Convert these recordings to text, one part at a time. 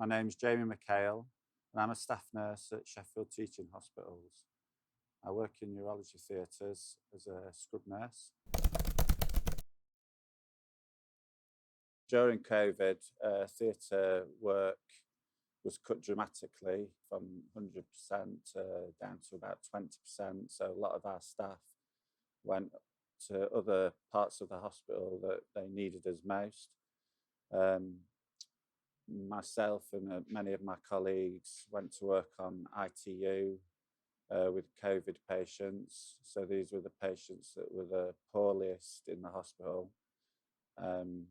My name's Jamie McHale, and I'm a staff nurse at Sheffield Teaching Hospitals. I work in urology theatres as a scrub nurse. During COVID, theatre work was cut dramatically from 100% down to about 20%. So a lot of our staff went to other parts of the hospital that they needed us most. Myself and many of my colleagues went to work on ITU with COVID patients. So these were the patients that were the poorest in the hospital. And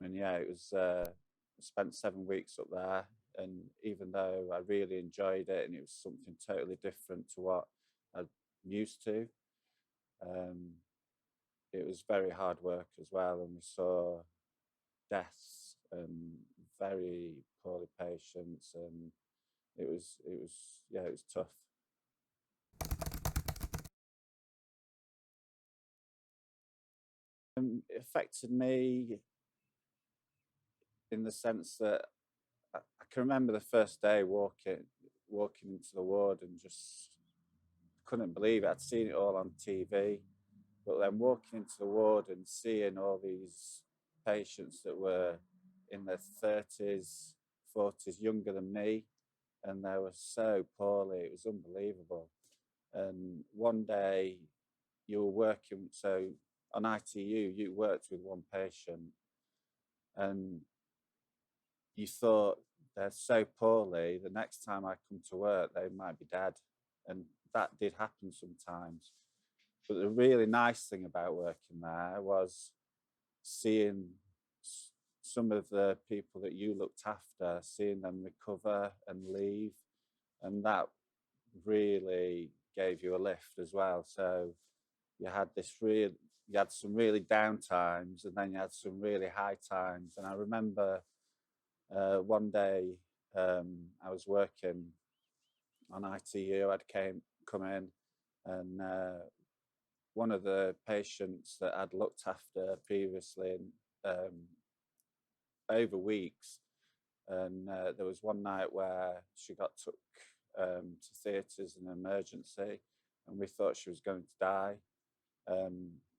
yeah, it was, I spent 7 weeks up there. And even though I really enjoyed it and it was something totally different to what I'm used to, it was very hard work as well. And we saw deaths and very poorly patients, and it was yeah, it was tough. It affected me in the sense that I can remember the first day walking into the ward and just couldn't believe it. I'd seen it all on TV, but then walking into the ward and seeing all these patients that were in their 30s, 40s, younger than me, and they were so poorly, it was unbelievable. And one day you were working, so on ITU, you worked with one patient and you thought they're so poorly, the next time I come to work, they might be dead. And that did happen sometimes. But the really nice thing about working there was seeing some of the people that you looked after, seeing them recover and leave. And that really gave you a lift as well. So you had you had some really down times, and then you had some really high times. And I remember one day I was working on ITU. Come in, and one of the patients that I'd looked after previously over weeks, and there was one night where she got took to theatres in an emergency, and we thought she was going to die.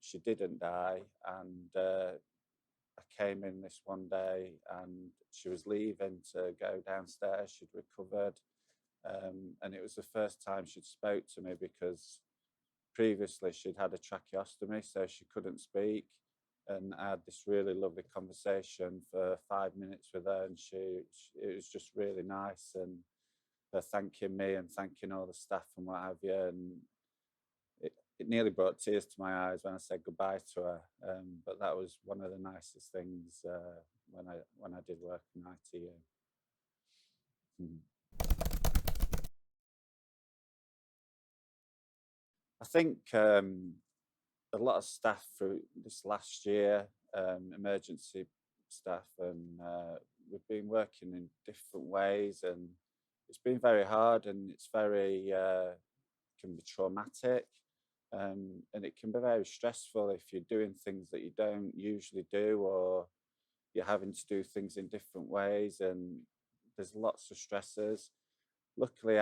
She didn't die, and I came in this one day and she was leaving to go downstairs. She'd recovered, and it was the first time she'd spoke to me, because previously she'd had a tracheostomy, so she couldn't speak. And I had this really lovely conversation for 5 minutes with her, and it was just really nice, and her thanking me and thanking all the staff and what have you. And it nearly brought tears to my eyes when I said goodbye to her. But that was one of the nicest things when I did work in ITU. I think a lot of staff through this last year, emergency staff, and we've been working in different ways, and it's been very hard, and it's very can be traumatic, and it can be very stressful if you're doing things that you don't usually do, or you're having to do things in different ways, and there's lots of stresses. Luckily,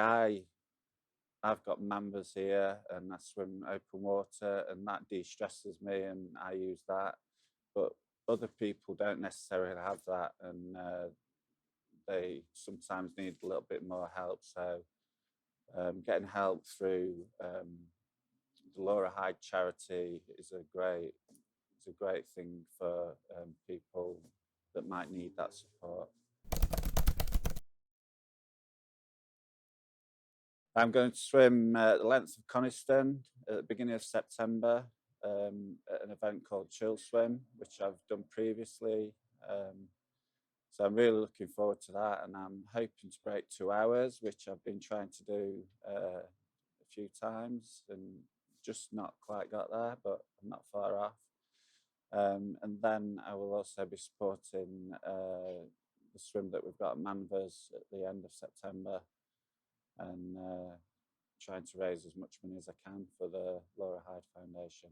I've got Mambas here, and I swim open water, and that de-stresses me, and I use that. But other people don't necessarily have that, and they sometimes need a little bit more help. So getting help through the Laura Hyde charity is a great thing for people that might need that support. I'm going to swim the length of Coniston at the beginning of September at an event called Chill Swim, which I've done previously. So I'm really looking forward to that, and I'm hoping to break 2 hours, which I've been trying to do a few times and just not quite got there, but I'm not far off. And then I will also be supporting the swim that we've got at Manvers at the end of September, and trying to raise as much money as I can for the Laura Hyde Foundation.